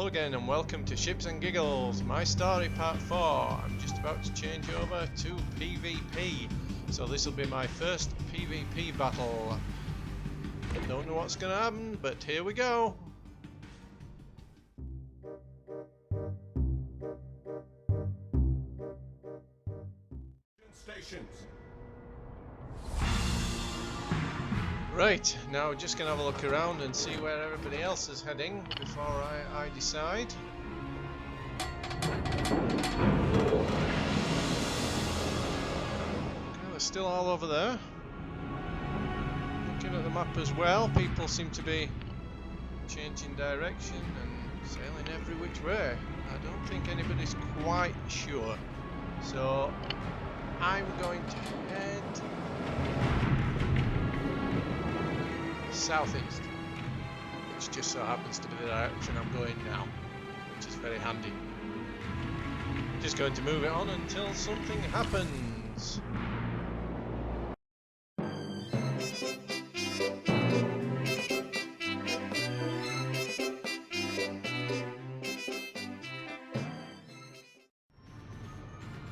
Hello again and welcome to Ships and Giggles, my story part 4. I'm just about to change over to PvP, so this will be my first PvP battle. Don't know what's going to happen, but here we go. Stations. Right, now just going to have a look around and see where everybody else is heading before I decide. Okay, they're still all over there. Looking at the map as well, people seem to be changing direction and sailing every which way. I don't think anybody's quite sure. So I'm going to head southeast, which just so happens to be the direction I'm going now, which is very handy. Just going to move it on until something happens.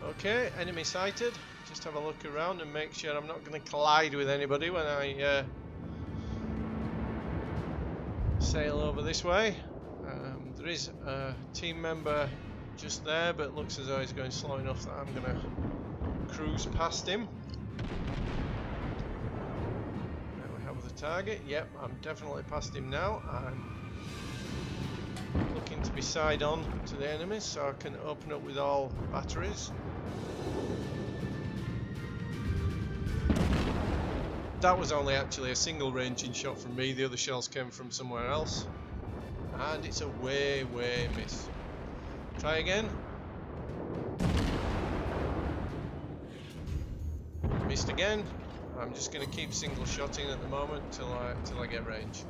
Okay, enemy sighted. Just have a look around and make sure I'm not going to collide with anybody when I sail over this way. There is a team member just there, but it looks as though he's going slow enough that I'm going to cruise past him. There we have the target. Yep, I'm definitely past him now. I'm looking to be side on to the enemy so I can open up with all batteries. That was only actually a single ranging shot from me, the other shells came from somewhere else. And it's a way miss. Try again. Missed again. I'm just going to keep single shotting at the moment till I get range.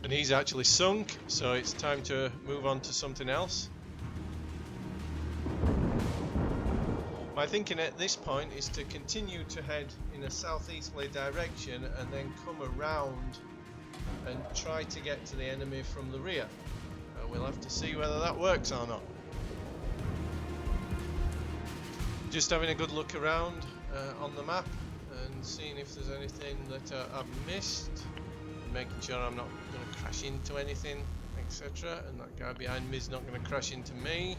And he's actually sunk, so it's time to move on to something else. My thinking at this point is to continue to head in a southeasterly direction and then come around and try to get to the enemy from the rear. We'll have to see whether that works or not. Just having a good look around on the map and seeing if there's anything that I've missed. Making sure I'm not going to crash into anything, etc. And that guy behind me is not going to crash into me.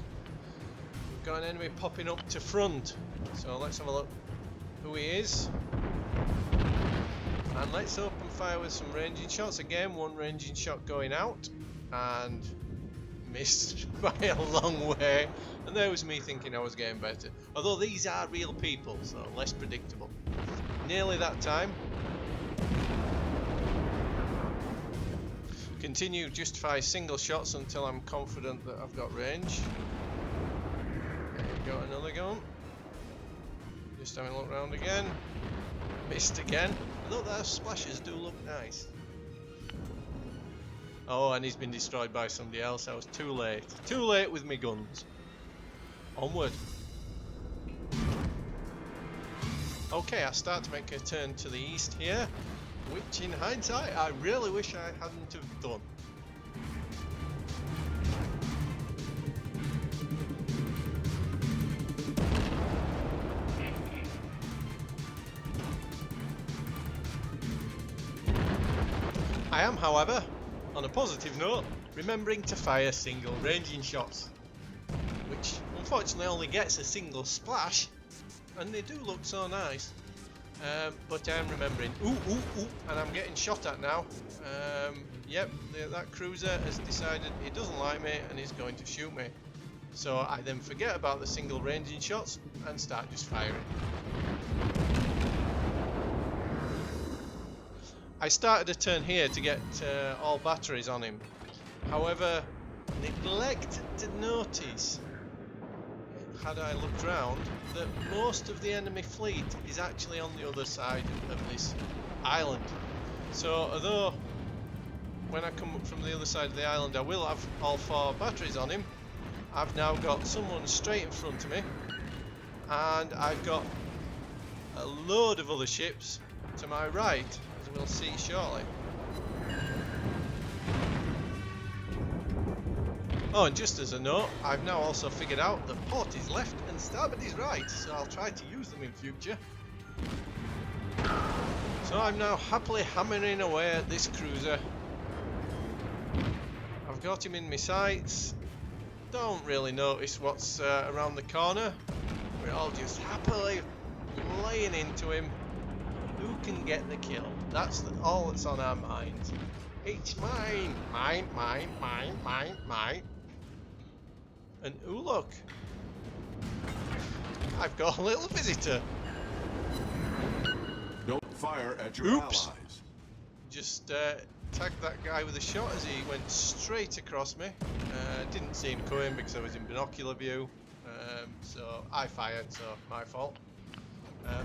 We've got an enemy popping up to front, so let's have a look who he is. And let's open fire with some ranging shots. Again, one ranging shot going out and missed by a long way. And there was me thinking I was getting better. Although these are real people, so less predictable. Nearly that time. Continue just fire single shots until I'm confident that I've got range. Got another gun. Just having a look around again. Missed again. Although those splashes do look nice. Oh, and he's been destroyed by somebody else. I was too late. Too late with me guns. Onward. Okay, I start to make a turn to the east here. Which in hindsight, I really wish I hadn't have done. I am, however, on a positive note, remembering to fire single ranging shots. Which unfortunately only gets a single splash, and they do look so nice. But I'm remembering, ooh, and I'm getting shot at now. Yep, that cruiser has decided he doesn't like me and he's going to shoot me. So I then forget about the single ranging shots and start just firing. I started a turn here to get all batteries on him. However, neglected to notice, had I looked round, that most of the enemy fleet is actually on the other side of this island. So although when I come up from the other side of the island I will have all 4 batteries on him, I've now got someone straight in front of me, and I've got a load of other ships to my right, as we'll see shortly. Oh, and just as a note, I've now also figured out that port is left and starboard is right, so I'll try to use them in future. So I'm now happily hammering away at this cruiser. I've got him in my sights. Don't really notice what's around the corner. We're all just happily laying into him. Who can get the kill? That's all that's on our minds. It's mine! Mine, mine, mine, mine, mine. And ooh, look! I've got a little visitor. Don't fire at your Oops! allies. Just tagged that guy with a shot as he went straight across me. Didn't see him coming because I was in binocular view. So I fired, so my fault.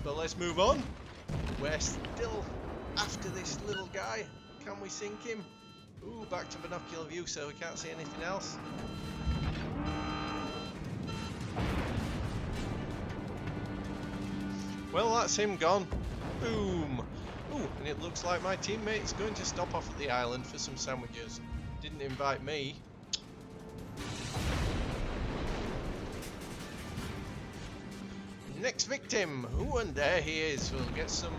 But let's move on. We're still after this little guy. Can we sink him? Ooh, back to binocular view so we can't see anything else. Well, that's him gone. Boom. Ooh, and it looks like my teammate's going to stop off at the island for some sandwiches. Didn't invite me. Next victim. Ooh, and there he is. We'll get some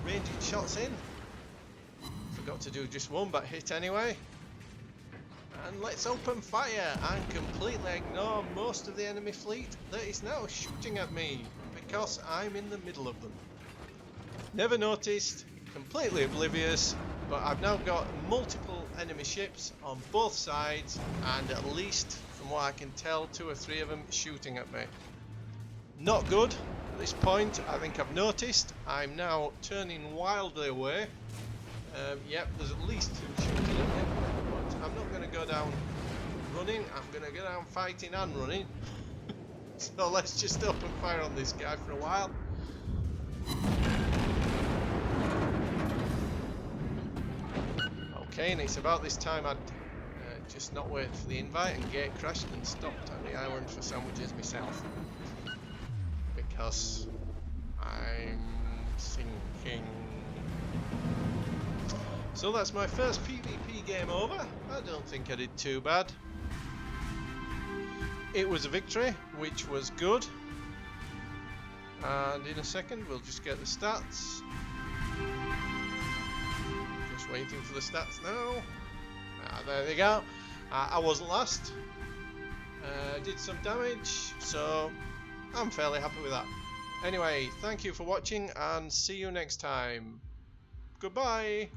ranging shots in. Forgot to do just one, but hit anyway. And let's open fire and completely ignore most of the enemy fleet that is now shooting at me because I'm in the middle of them. Never noticed, completely oblivious, but I've now got multiple enemy ships on both sides and at least, from what I can tell, 2 or 3 of them shooting at me. Not good at this point. I think I've noticed. I'm now turning wildly away. Yep, there's at least 2 shooting at me, but I'm not going to go down running. I'm going to go down fighting and running. So let's just open fire on this guy for a while. Okay, and it's about this time I'd just not wait for the invite and gate crashed and stopped on the island for sandwiches myself. Because I'm sinking. So that's my first PvP game over. I don't think I did too bad. It was a victory, which was good. And in a second we'll just get the stats. Just waiting for the stats now. There they go. I wasn't last. Did some damage, so I'm fairly happy with that. Anyway, thank you for watching and see you next time. Goodbye.